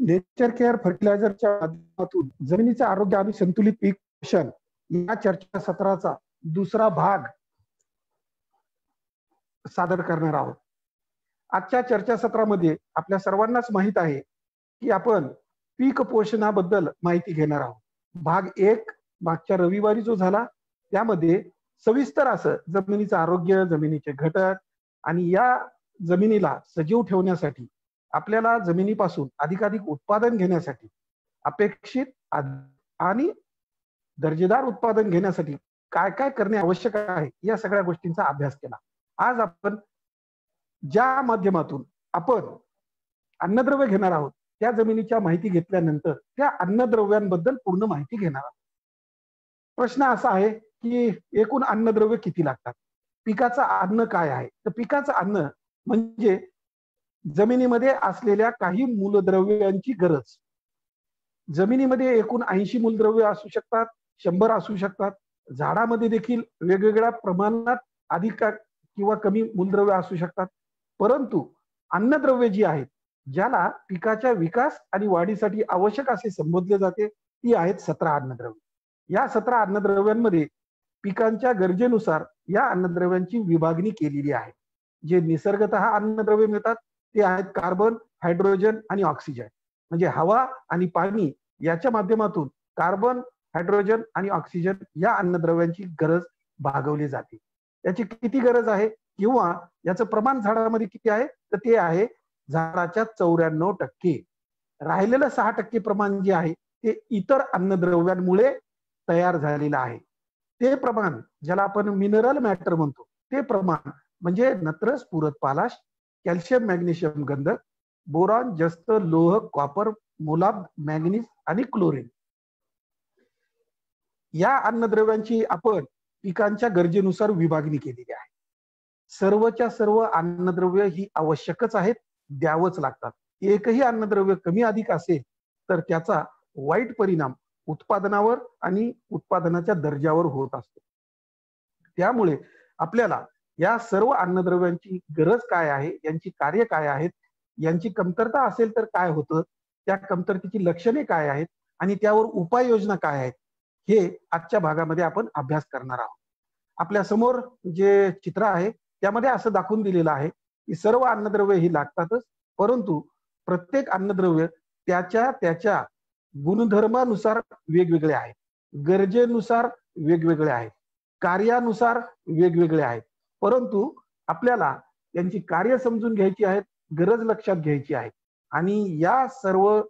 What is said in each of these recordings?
Nature care फर्टिलायझरच्या माध्यमातून जमिनीचे आरोग्य आणि संतुलित पीक पोषण या चर्चासत्राचा दुसरा भाग सादर करणार आहोत. आजच्या चर्चासत्रामध्ये आपल्या सर्वांनाच माहित आहे की आपण पीक पोषणाबद्दल माहिती घेणार आहोत. भाग 1 मागच्या रविवारी जो झाला त्यामध्ये सविस्तर असं जमिनीचं आरोग्य, जमिनीचे घटक आणि या जमिनीला सजीव ठेवण्यासाठी आपल्याला जमिनीपासून अधिकाधिक उत्पादन घेण्यासाठी अपेक्षित आणि दर्जेदार उत्पादन घेण्यासाठी काय काय करणे आवश्यक आहे या सगळ्या गोष्टींचा अभ्यास केला. आज आपण ज्या माध्यमातून आपण अन्नद्रव्य घेणार आहोत त्या जमिनीच्या माहिती घेतल्यानंतर त्या अन्नद्रव्यांबद्दल पूर्ण माहिती घेणार आहोत. प्रश्न असा आहे की एकूण अन्नद्रव्य किती लागतात? पिकाचं अन्न काय आहे? तर पिकाचं अन्न म्हणजे जमिनीमध्ये असलेल्या काही मूलद्रव्यांची गरज. जमिनीमध्ये एकूण 80 मूलद्रव्य असू शकतात, 100 असू शकतात. झाडामध्ये देखील वेगवेगळ्या प्रमाणात अधिक किंवा कमी मूलद्रव्य असू शकतात. परंतु अन्नद्रव्य जी आहेत, ज्याला पिकाच्या विकास आणि वाढीसाठी आवश्यक असे संबोधले जाते, ती आहेत 17 अन्नद्रव्य. या 17 अन्नद्रव्यांमध्ये पिकांच्या गरजेनुसार या अन्नद्रव्यांची विभागणी केलेली आहे. जे निसर्गतः अन्नद्रव्य मिळतात ते आहेत कार्बन, हायड्रोजन आणि ऑक्सिजन. म्हणजे हवा आणि पाणी याच्या माध्यमातून कार्बन, हायड्रोजन आणि ऑक्सिजन या अन्नद्रव्यांची गरज भागवली जाते. याची किती गरज आहे किंवा याचं प्रमाण झाडामध्ये किती आहे? तर ते आहे झाडाच्या 94%. राहिलेलं 6% प्रमाण जे आहे ते इतर अन्नद्रव्यांमुळे तयार झालेलं आहे. ते प्रमाण ज्याला आपण मिनरल मॅटर म्हणतो ते प्रमाण म्हणजे नत्र, स्फुरद, पालाश, कॅल्शियम, मॅग्नेशियम, गंधक, बोरॉन, जस्त, लोह, कॉपर, मुलाब, मॅंगनीज आणि क्लोरीन या अन्नद्रव्यांची आपण पिकांच्या गरजेनुसार विभागणी केलेली आहे. सर्वच्या सर्व अन्नद्रव्य ही आवश्यकच आहेत, द्यावंच लागतात. एकही अन्नद्रव्य कमी अधिक असेल तर त्याचा वाईट परिणाम उत्पादनावर आणि उत्पादनाच्या दर्जावर होत असतो. त्यामुळे आपल्याला या सर्व अन्नद्रव्यांची गरज काय आहे, यांची कार्य काय आहेत, यांची कमतरता असेल तर काय होतं, त्या कमतरतेची लक्षणे काय आहेत आणि त्यावर उपाययोजना काय आहेत, हे आजच्या भागामध्ये आपण अभ्यास करणार आहोत. आपल्या समोर जे चित्र आहे त्यामध्ये असं दाखवून दिलेलं आहे की सर्व अन्नद्रव्य ही लागतातच, परंतु प्रत्येक अन्नद्रव्य त्याच्या त्याच्या गुणधर्मानुसार वेगवेगळे आहेत, गरजेनुसार वेगवेगळे आहेत, कार्यानुसार वेगवेगळे आहेत. परंतु आपल्याला त्यांची कार्य समजून घ्यायची आहेत, गरज लक्षात घ्यायची आहे आणि या सर्व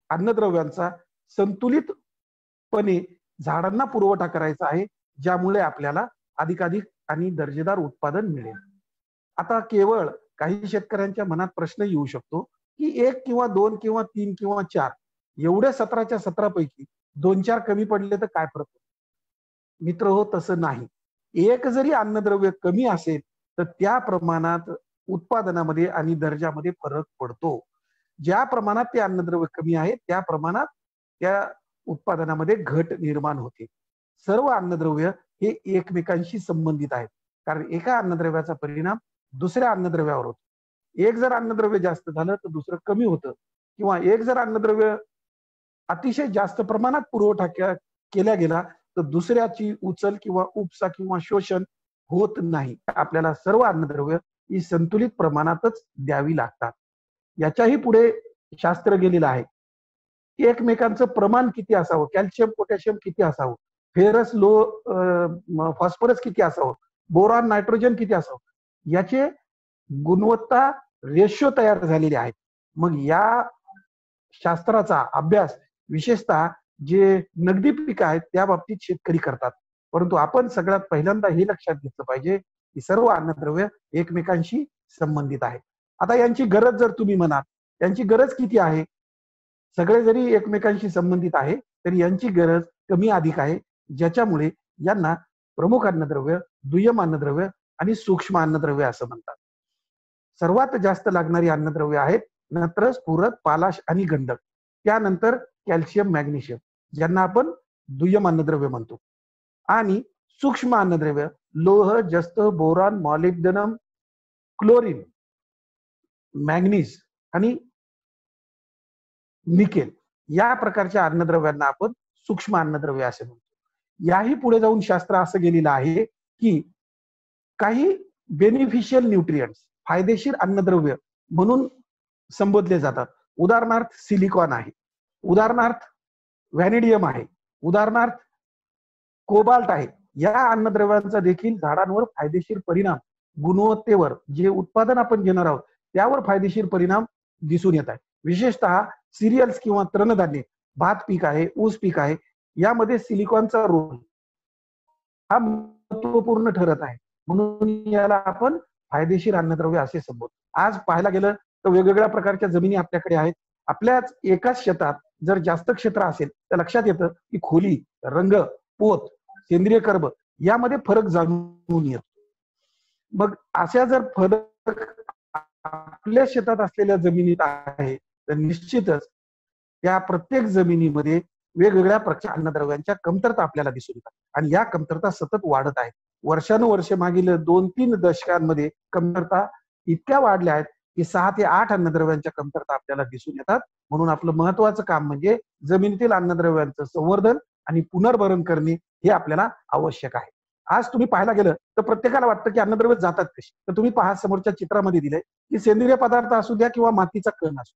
अन्नद्रव्यांचा संतुलितपणे झाडांना पुरवठा करायचा आहे, ज्यामुळे आपल्याला अधिकाधिक आणि दर्जेदार उत्पादन मिळेल. आता केवळ काही शेतकऱ्यांच्या मनात प्रश्न येऊ शकतो की 1 किंवा 2 किंवा 3 किंवा 4 एवढ्या 17च्या 17 पैकी 2-4 कमी पडले तर काय फरक? मित्र हो, तसं नाही. एक जरी अन्नद्रव्य कमी असेल तर त्या प्रमाणात उत्पादनामध्ये आणि दर्जामध्ये फरक पडतो. ज्या प्रमाणात ते अन्नद्रव्य कमी आहे त्या प्रमाणात त्या उत्पादनामध्ये घट निर्माण होते. सर्व अन्नद्रव्य हे एकमेकांशी संबंधित आहेत, कारण एका अन्नद्रव्याचा परिणाम दुसऱ्या अन्नद्रव्यावर होतो. एक जर अन्नद्रव्य जास्त झालं तर दुसरं कमी होतं किंवा एक जर अन्नद्रव्य अतिशय जास्त प्रमाणात पुरवठा केला गेला तर दुसऱ्याची उचल किंवा उपसा किंवा शोषण होत नाही. आपल्याला सर्व अन्नद्रव्य ही संतुलित प्रमाणातच द्यावी लागतात. याच्याही पुढे शास्त्र गेलेलं आहे. एकमेकांचं प्रमाण किती असावं, कॅल्शियम, पोटॅशियम किती असावं, फेरस, फॉस्फरस किती असावं, बोरॉन, नायट्रोजन किती असावं, याचे गुणवत्ता रेशो तयार झालेले आहेत. मग या शास्त्राचा अभ्यास विशेषतः जे नगदी पीक आहेत त्या बाबतीत शेतकरी करतात. परंतु आपण सगळ्यात पहिल्यांदा हे लक्षात घेतलं पाहिजे की सर्व अन्नद्रव्य एकमेकांशी संबंधित आहेत. आता यांची गरज जर तुम्ही म्हणाल, यांची गरज किती आहे? सगळे जरी एकमेकांशी संबंधित आहे तरी यांची गरज कमी अधिक आहे, ज्याच्यामुळे यांना प्रमुख अन्नद्रव्य, दुय्यम अन्नद्रव्य आणि सूक्ष्म अन्नद्रव्य असं म्हणतात. सर्वात जास्त लागणारी अन्नद्रव्य आहेत नत्र, स्फुरद, पालाश आणि गंधक. त्यानंतर कॅल्शियम, मॅग्नेशियम, ज्यांना आपण दुय्यम अन्नद्रव्य म्हणतो. आणि सूक्ष्म अन्नद्रव्य लोह, जस्त, बोरॉन, मॉलिब्डेनम, क्लोरीन, मॅंगनीज आणि निकेल या प्रकारच्या अन्नद्रव्यांना आपण सूक्ष्म अन्नद्रव्य असे म्हणतो. याही पुढे जाऊन शास्त्र असं गेलेलं आहे की काही बेनिफिशियल न्यूट्रिएंट्स फायदेशीर अन्नद्रव्य म्हणून संबोधले जातात. उदाहरणार्थ सिलिकॉन आहे, उदाहरणार्थ व्हॅनिडियम आहे, उदाहरणार्थ कोबाल्ट आहे. या अन्नद्रव्यांचा देखील झाडांवर फायदेशीर परिणाम, गुणवत्तेवर जे उत्पादन आपण घेणार आहोत त्यावर फायदेशीर परिणाम दिसून येत आहे. विशेषतः सिरियल्स किंवा तृणधान्य, भात पीक आहे, ऊस पीक आहे, यामध्ये सिलिकॉनचा रोल हा महत्वपूर्ण ठरत आहे. म्हणून याला आपण फायदेशीर अन्नद्रव्य असे संबोधतो. आज पाहायला गेलं तर वेगवेगळ्या प्रकारच्या जमिनी आपल्याकडे आहेत. आपल्याच एकाच शेतात जर जास्त क्षेत्र असेल तर लक्षात येतं की खोली, रंग, पोत, सेंद्रिय कर्ब यामध्ये फरक जाणून येतो. मग अशा जर फरक आपल्या शेतात असलेल्या जमिनीत आहे तर निश्चितच त्या प्रत्येक जमिनीमध्ये वेगवेगळ्या प्रकारच्या अन्नद्रव्यांच्या कमतरता आपल्याला दिसून येतात आणि या कमतरता सतत वाढत आहेत. वर्षानुवर्षे मागील 2-3 दशकांमध्ये कमतरता इतक्या वाढल्या आहेत की 6 ते 8 अन्नद्रव्यांच्या कमतरता आपल्याला दिसून येतात. म्हणून आपलं महत्वाचं काम म्हणजे जमिनीतील अन्नद्रव्यांचं संवर्धन आणि पुनर्भरण करणे हे आपल्याला आवश्यक आहे. आज तुम्ही पाहायला गेलं तर प्रत्येकाला वाटतं की अन्नद्रव्य जातात कशी. तर तुम्ही पहा समोरच्या चित्रामध्ये दिलंय की सेंद्रिय पदार्थ असू द्या किंवा मातीचा कण असू.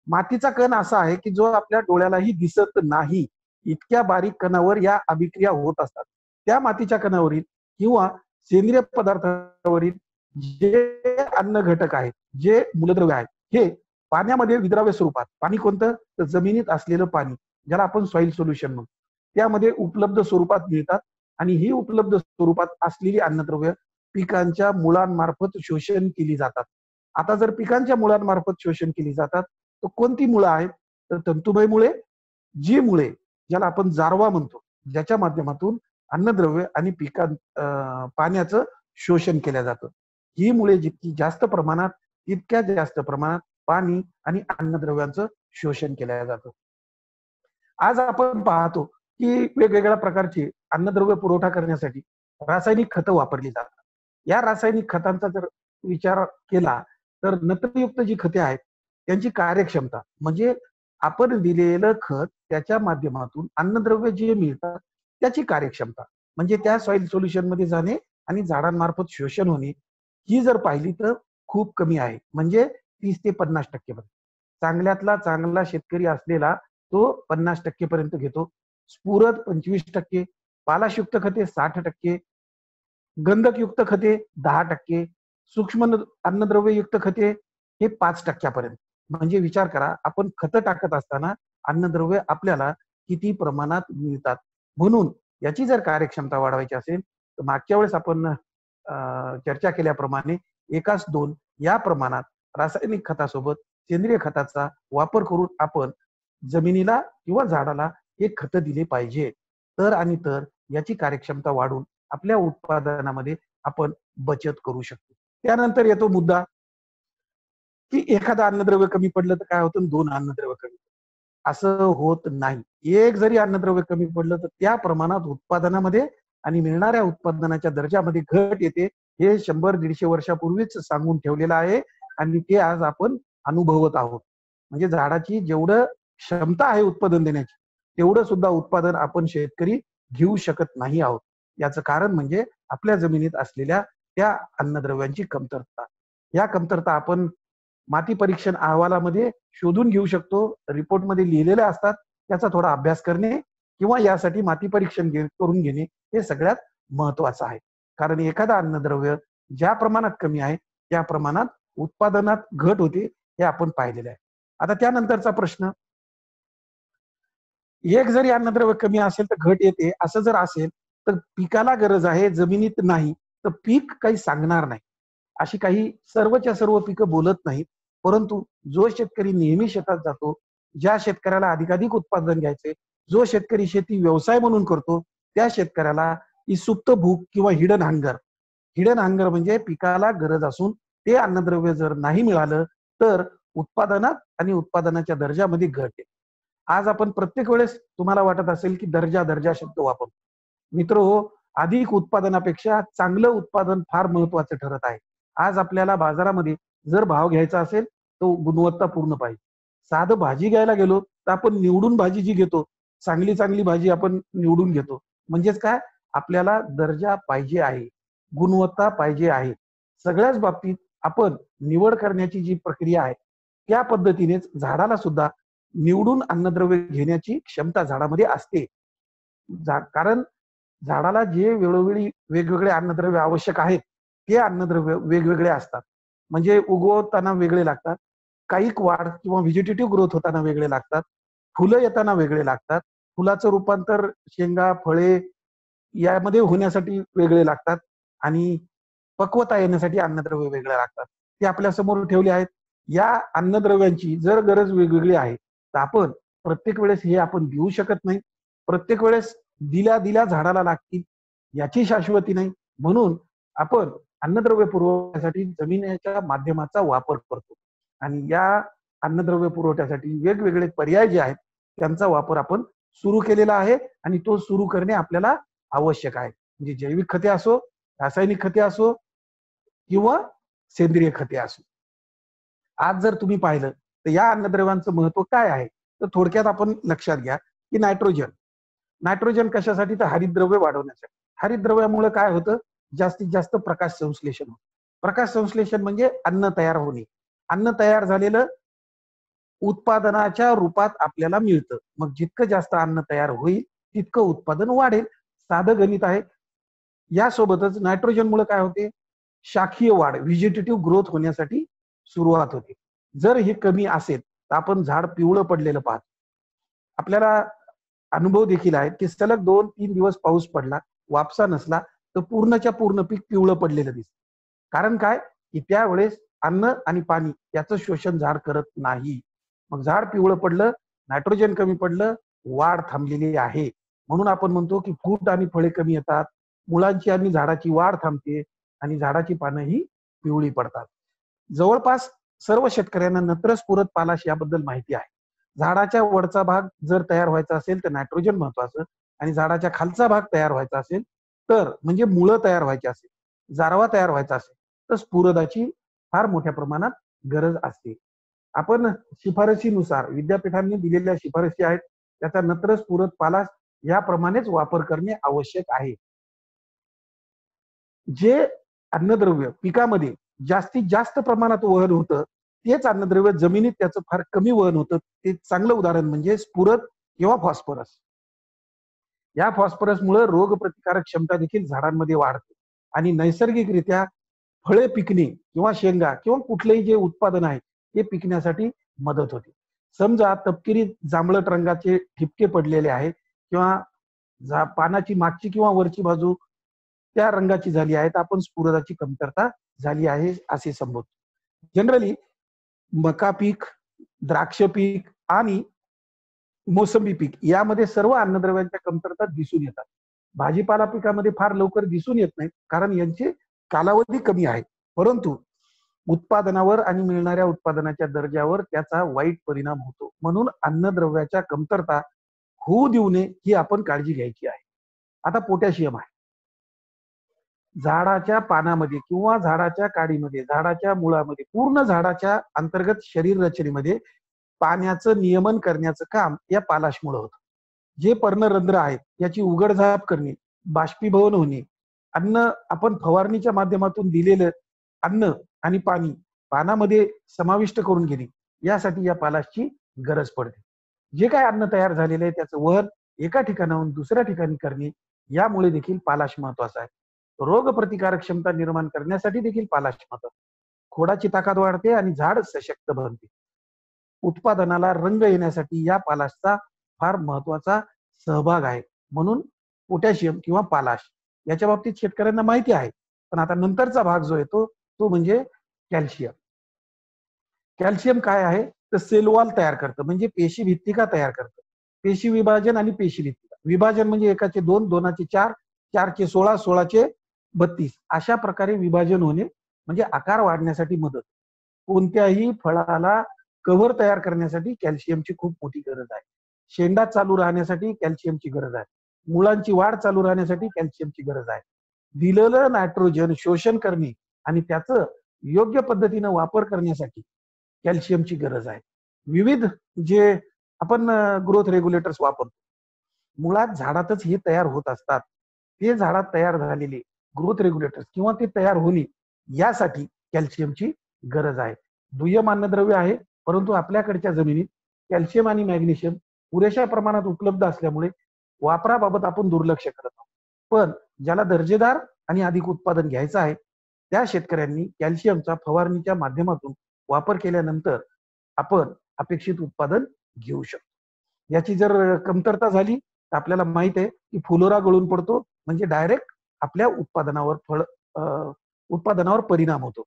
मातीचा कण असा आहे की जो आपल्या डोळ्यालाही दिसत नाही इतक्या बारीक कणावर या अभिक्रिया होत असतात. त्या मातीच्या कणावरील किंवा सेंद्रिय पदार्थावरील जे अन्न घटक आहेत, जे मूलद्रव्य आहेत, हे पाण्यामध्ये विद्राव्य स्वरूपात, पाणी कोणतं तर जमिनीत असलेलं पाणी ज्याला आपण सॉइल सोल्युशन म्हणतो, त्यामध्ये उपलब्ध स्वरूपात मिळतात आणि ही उपलब्ध स्वरूपात असलेली अन्नद्रव्य पिकांच्या मुळांमार्फत शोषण केली जातात. आता जर पिकांच्या मुळांमार्फत शोषण केली जातात तर कोणती मुळं आहेत तर तंतुमय मुळे, जी मुळे ज्याला आपण जारवा म्हणतो, ज्याच्या माध्यमातून अन्नद्रव्य आणि पाण्याचं शोषण केलं जातं. ही मुळे जितकी जास्त प्रमाणात तितक्या जास्त प्रमाणात पाणी आणि अन्नद्रव्यांचं शोषण केलं जातं. आज आपण पाहतो की वेगवेगळ्या प्रकारची अन्नद्रव्य पुरवठा करण्यासाठी रासायनिक खतं वापरली जातात. या रासायनिक खतांचा जर विचार केला तर नत्रयुक्त जी खते आहेत त्यांची कार्यक्षमता म्हणजे आपण दिलेलं खत त्याच्या माध्यमातून अन्नद्रव्य जे मिळतात त्याची कार्यक्षमता म्हणजे त्या सॉइल सोल्युशन मध्ये जाणे आणि झाडांमार्फत शोषण होणे ही जर पाहिली तर खूप कमी आहे. म्हणजे 30 ते 50% पर्यंत. चांगल्यातला चांगला शेतकरी असलेला तो 50% पर्यंत घेतो. स्फुरद 25%, पालाशयुक्त खते 60%, गंधकयुक्त खते 10%, सूक्ष्म अन्नद्रव्ययुक्त खते हे 5% पर्यंत. म्हणजे विचार करा आपण खतं टाकत असताना अन्नद्रव्य आपल्याला किती प्रमाणात मिळतात. म्हणून याची जर कार्यक्षमता वाढवायची असेल तर मागच्या वेळेस आपण चर्चा केल्याप्रमाणे 1:2 या प्रमाणात रासायनिक खतासोबत सेंद्रिय खताचा वापर करून आपण जमिनीला किंवा झाडाला हे खतं दिले पाहिजे. तर आणि तर याची कार्यक्षमता वाढून आपल्या उत्पादनामध्ये आपण बचत करू शकतो. त्यानंतर येतो मुद्दा की एखादं अन्नद्रव्य कमी पडलं तर काय होतं 2 अन्नद्रव्य कमी असं होत नाही. एक जरी अन्नद्रव्य कमी पडलं तर त्या प्रमाणात उत्पादनामध्ये आणि मिळणाऱ्या उत्पादनाच्या दर्जामध्ये घट येते. हे 100-150 वर्षापूर्वीच सांगून ठेवलेलं आहे आणि ते आज आपण अनुभवत आहोत. म्हणजे झाडाची जेवढं क्षमता आहे उत्पादन देण्याची तेवढं सुद्धा उत्पादन आपण शेतकरी घेऊ शकत नाही आहोत. याचं कारण म्हणजे आपल्या जमिनीत असलेल्या त्या अन्नद्रव्यांची कमतरता. या कमतरता आपण माती परीक्षण अहवालामध्ये शोधून घेऊ शकतो. रिपोर्टमध्ये लिहिलेले असतात. त्याचा थोडा अभ्यास करणे किंवा यासाठी माती परीक्षण करून घेणे हे सगळ्यात महत्वाचं आहे. कारण एखादा अन्नद्रव्य ज्या प्रमाणात कमी आहे त्या प्रमाणात उत्पादनात घट होते हे आपण पाहिलेलं आहे. आता त्यानंतरचा प्रश्न, एक जरी अन्नद्रव्य कमी असेल तर घट येते असं जर असेल तर पिकाला गरज आहे जमिनीत नाही तर पीक काही सांगणार नाही. अशी काही सर्वच्या सर्व पिकं बोलत नाहीत. परंतु जो शेतकरी नेहमी शेतात जातो, ज्या शेतकऱ्याला अधिकाधिक उत्पादन घ्यायचे, जो शेतकरी शेती व्यवसाय म्हणून करतो त्या शेतकऱ्याला ही सुप्त भूक किंवा हिडन हंगर म्हणजे पिकाला गरज असून ते अन्नद्रव्य जर नाही मिळालं तर उत्पादनात आणि उत्पादनाच्या दर्जामध्ये घट आहे. आज आपण प्रत्येक वेळेस तुम्हाला वाटत असेल की दर्जा शब्द वापरतो. मित्रहो, अधिक उत्पादनापेक्षा चांगलं उत्पादन फार महत्वाचं ठरत आहे. आज आपल्याला बाजारामध्ये जर भाव घ्यायचा असेल तो गुणवत्तापूर्ण पाहिजे. साधं भाजी घ्यायला गेलो तर आपण निवडून भाजी जी घेतो, चांगली चांगली भाजी आपण निवडून घेतो. म्हणजेच काय, आपल्याला दर्जा पाहिजे आहे, गुणवत्ता पाहिजे आहे. सगळ्याच बाबतीत आपण निवड करण्याची जी प्रक्रिया आहे, त्या पद्धतीनेच झाडाला सुद्धा निवडून अन्नद्रव्य घेण्याची क्षमता झाडामध्ये असते. कारण झाडाला जे वेळोवेळी वेगवेगळे अन्नद्रव्य आवश्यक आहेत, ते अन्नद्रव्य वेगवेगळे असतात. म्हणजे उगवताना वेगळे लागतात, काईक वाढ किंवा व्हेजिटेटिव्ह ग्रोथ होताना वेगळे लागतात, फुलं येताना वेगळे लागतात, फुलाचं रूपांतर शेंगा, फळे यामध्ये होण्यासाठी वेगळे लागतात आणि पक्वता येण्यासाठी अन्नद्रव्य वेगळे लागतात. ते आपल्या समोर ठेवले आहेत. या अन्नद्रव्यांची जर गरज वेगवेगळी आहे, तर आपण प्रत्येक वेळेस हे आपण देऊ शकत नाही. प्रत्येक वेळेस दिल्या दिल्या झाडाला लागतील याची शाश्वती नाही. म्हणून आपण अन्नद्रव्य पुरवण्यासाठी जमिनीच्या माध्यमाचा वापर करतो आणि या अन्नद्रव्य पुरवठ्यासाठी वेगवेगळे पर्याय जे आहेत त्यांचा वापर आपण सुरू केलेला आहे आणि तो सुरू करणे आपल्याला आवश्यक आहे. म्हणजे जैविक खते असो, रासायनिक खते असो किंवा सेंद्रिय खते असो. आज जर तुम्ही पाहिलं तर या अन्नद्रव्यांचं महत्व काय आहे, तर थोडक्यात आपण लक्षात घ्या की नायट्रोजन. नायट्रोजन कशासाठी, तर हरितद्रव्य वाढवण्यासाठी. हरितद्रव्यामुळे काय होतं, जास्तीत जास्त प्रकाश संश्लेषण होतं. प्रकाश संश्लेषण म्हणजे अन्न तयार होणे. अन्न तयार झालेलं उत्पादनाच्या रूपात आपल्याला मिळतं. मग जितकं जास्त अन्न तयार होईल तितकं उत्पादन वाढेल. साधं गणित आहे. यासोबतच नायट्रोजनमुळे काय होते, शाखीय वाढ, व्हेजिटेटिव्ह ग्रोथ होण्यासाठी सुरुवात होते. जर हे कमी असेल तर आपण झाड पिवळं पडलेलं पाहतो. आपल्याला अनुभव देखील आहेत की सलग 2-3 दिवस पाऊस पडला, वापसा नसला तर पूर्णच्या पूर्ण पीक पिवळं पडलेलं दिसतं. कारण काय, की त्यावेळेस अन्न आणि पाणी याचं शोषण झाड करत नाही. मग झाड पिवळं पडलं, नायट्रोजन कमी पडलं, वाढ थांबलेली आहे. म्हणून आपण म्हणतो की फूट आणि फळे कमी येतात, मुळांची आणि झाडाची वाढ थांबते आणि झाडाची पानं ही पिवळी पडतात. जवळपास सर्व शेतकऱ्यांना नत्रस पूरक पालाश याबद्दल माहिती आहे. झाडाच्या वरचा भाग जर तयार व्हायचा असेल तर नायट्रोजन महत्वाचं आणि झाडाच्या खालचा भाग तयार व्हायचा असेल तर म्हणजे मुळं तयार व्हायची असेल, जारवा तयार व्हायचा असेल तर स्फुरदाची फार मोठ्या प्रमाणात गरज असते. आपण शिफारशीनुसार विद्यापीठांनी दिलेल्या शिफारशी आहेत, त्याचा नत्रस पूरक पालाश याप्रमाणेच वापर करणे आवश्यक आहे. जे अन्नद्रव्य पिकामध्ये जास्तीत जास्त प्रमाणात वहन होतं, तेच अन्नद्रव्य जमिनीत त्याचं फार कमी वहन होतं. ते चांगलं उदाहरण म्हणजे स्फुरद किंवा फॉस्फरस. या फॉस्फरसमुळे रोगप्रतिकारक क्षमता देखील झाडांमध्ये वाढते आणि नैसर्गिकरित्या फळे पिकणे किंवा शेंगा किंवा कुठलेही जे उत्पादन आहे ते पिकण्यासाठी मदत होते. समजा तपकिरी जांभळट रंगाचे ठिपके पडलेले आहेत किंवा पानाची मागची किंवा वरची बाजू त्या रंगाची झाली आहे, तर आपण स्फुरदाची कमतरता झाली आहे असे संबोधतो. जनरली मका पीक, द्राक्ष पीक आणि मोसंबी पीक यामध्ये सर्व अन्नद्रव्यांच्या कमतरता दिसून येतात. भाजीपाला पिकामध्ये फार लवकर दिसून येत नाहीत, कारण यांचे कालावधी कमी आहे. परंतु उत्पादनावर आणि मिळणाऱ्या उत्पादनाच्या दर्जावर त्याचा वाईट परिणाम होतो. म्हणून अन्नद्रव्याच्या कमतरता होऊ देऊ नये ही आपण काळजी घ्यायची आहे. आता पोटॅशियम आहे. झाडाच्या पानामध्ये किंवा झाडाच्या काडीमध्ये, झाडाच्या मुळामध्ये, पूर्ण झाडाच्या अंतर्गत शरीर रचनेमध्ये पाण्याचं नियमन करण्याचं काम या पालाशमुळे होतं. जे पर्णरंध्र आहेत याची उघडझाप करणे, बाष्पीभवन होणे, अन्न आपण फवारणीच्या माध्यमातून दिलेलं अन्न आणि पाणी पानामध्ये समाविष्ट करून घेणे, यासाठी या पालाशची गरज पडते. जे काय अन्न तयार झालेलं आहे त्याचं वहन एका ठिकाणाहून दुसऱ्या ठिकाणी करणे, यामुळे देखील पालाश महत्वाचा आहे. रोग प्रतिकारक क्षमता निर्माण करण्यासाठी देखील पालाश महत्वाचा. खोडाची ताकद वाढते आणि झाड सशक्त बनते. उत्पादनाला रंग येण्यासाठी या पालाशचा फार महत्वाचा सहभाग आहे. म्हणून पोटॅशियम किंवा पालाश याच्या बाबतीत शेतकऱ्यांना माहिती आहे. पण आता नंतरचा भाग जो येतो तो म्हणजे कॅल्शियम. कॅल्शियम काय आहे, तर सेल वॉल तयार करतं, म्हणजे पेशी भित्तिका तयार करतं. पेशी विभाजन आणि पेशी भित्तिका. विभाजन म्हणजे 1चे 2, 2चे 4, 4चे 16, 16चे 32 अशा प्रकारे विभाजन होणे म्हणजे आकार वाढण्यासाठी मदत. कोणत्याही फळाला कव्हर तयार करण्यासाठी कॅल्शियमची खूप मोठी गरज आहे. शेंडा चालू राहण्यासाठी कॅल्शियमची गरज आहे. मुळांची वाढ चालू राहण्यासाठी कॅल्शियमची गरज आहे. दिलेलं नायट्रोजन शोषण करणे आणि त्याचं योग्य पद्धतीनं वापर करण्यासाठी कॅल्शियमची गरज आहे. विविध जे आपण ग्रोथ रेग्युलेटर्स वापरतो, मुळात झाडातच हे तयार होत असतात. ते झाडात तयार झालेले ग्रोथ रेग्युलेटर्स किंवा ते तयार होणे यासाठी कॅल्शियमची गरज आहे. दुय्यम अन्नद्रव्य आहे, परंतु आपल्याकडच्या जमिनीत कॅल्शियम आणि मॅग्नेशियम पुरेशा प्रमाणात उपलब्ध असल्यामुळे वापराबाबत आपण दुर्लक्ष करत आहोत. पण ज्याला दर्जेदार आणि अधिक उत्पादन घ्यायचं आहे, त्या शेतकऱ्यांनी कॅल्शियमचा फवारणीच्या माध्यमातून वापर केल्यानंतर आपण अपेक्षित उत्पादन घेऊ शकतो. याची जर कमतरता झाली तर आपल्याला माहित आहे की फुलोरा गळून पडतो, म्हणजे डायरेक्ट आपल्या उत्पादनावर परिणाम होतो.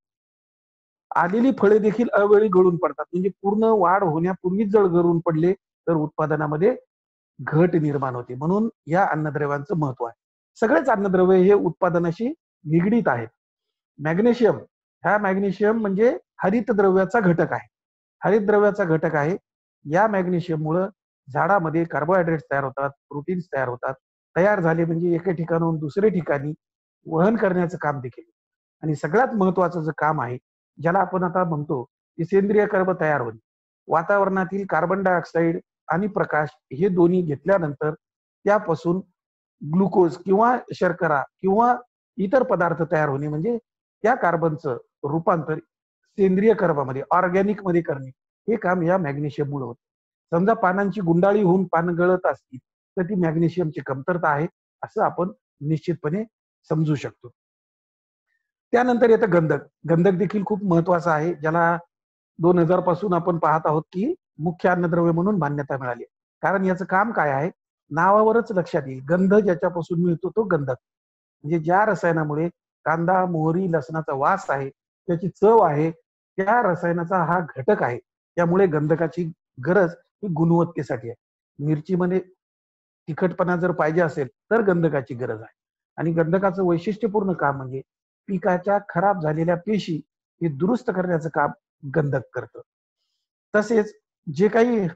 आलेली फळे देखील अवेळी गळून पडतात, म्हणजे पूर्ण वाढ होण्यापूर्वीच जर गळून पडले तर उत्पादनामध्ये घट निर्माण होते. म्हणून या अन्नद्रव्यांचं महत्व आहे. सगळेच अन्नद्रव्य हे उत्पादनाशी निगडीत आहेत. मॅग्नेशियम, हा मॅग्नेशियम म्हणजे हरितद्रव्याचा घटक आहे. हरितद्रव्याचा घटक आहे. या मॅग्नेशियममुळे झाडामध्ये कार्बोहायड्रेट्स तयार होतात, प्रोटीन्स तयार होतात. तयार झाले म्हणजे एका ठिकाणाहून दुसऱ्या ठिकाणी वहन करण्याचं काम देखील. आणि सगळ्यात महत्वाचं जे काम आहे, ज्याला आपण आता म्हणतो की सेंद्रिय कर्ब तयार होणे. वातावरणातील कार्बन डायऑक्साईड आणि प्रकाश हे दोन्ही घेतल्यानंतर त्यापासून ग्लुकोज किंवा शर्करा किंवा इतर पदार्थ तयार होणे, म्हणजे त्या कार्बनचं रूपांतर सेंद्रिय कर्बामध्ये, ऑर्गॅनिक मध्ये करणे, हे काम या मॅग्नेशियममुळे होतं. समजा पानांची गुंडाळी होऊन पानं गळत असतील तर ती मॅग्नेशियमची कमतरता आहे, असं आपण निश्चितपणे समजू शकतो. त्यानंतर येतं गंधक. गंधक देखील खूप महत्वाचा आहे, ज्याला 2000 पासून आपण पाहत आहोत की मुख्य अन्नद्रव्य म्हणून मान्यता मिळाली. कारण याचं काम काय आहे, नावावरच लक्षात येईल. गंध ज्याच्यापासून मिळतो तो गंधक. म्हणजे ज्या रसायनामुळे कांदा, मोहरी, लसणाचा वास आहे, त्याची चव आहे, त्या रसायनाचा हा घटक आहे. त्यामुळे गंधकाची गरज ही गुणवत्तेसाठी आहे. मिरचीमध्ये तिखटपणा जर पाहिजे असेल तर गंधकाची गरज आहे. आणि गंधकाचं वैशिष्ट्यपूर्ण काम म्हणजे पिकाच्या खराब झालेल्या पेशी हे दुरुस्त करण्याचं काम गंधक करतं. तसेच जे काही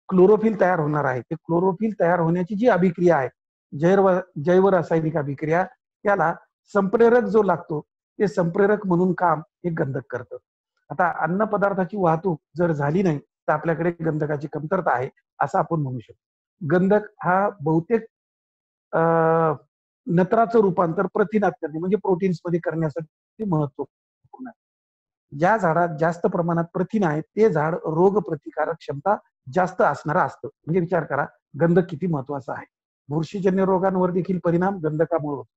क्लोरोफिल तयार होणार आहे, ते क्लोरोफिल तयार होण्याची जी अभिक्रिया आहे, जैव रासायनिक अभिक्रिया, त्याला संप्रेरक जो लागतो, ते संप्रेरक म्हणून काम हे गंधक करतं. आता अन्न पदार्थाची वाहतूक जर झाली नाही तर आपल्याकडे गंधकाची कमतरता आहे, असं आपण म्हणू शकतो. गंधक हा बहुतेक नत्राचं रूपांतर प्रथिनात करणे, म्हणजे प्रोटीन्स मध्ये करण्यासाठी महत्वपूर्ण आहे. ज्या झाडात जास्त प्रमाणात प्रथिन आहे ते झाड रोग प्रतिकारक क्षमता जास्त असणारं असतं. म्हणजे विचार करा गंधक किती महत्वाचा आहे. बुरशीजन्य रोगांवर देखील परिणाम गंधकामुळे होतो.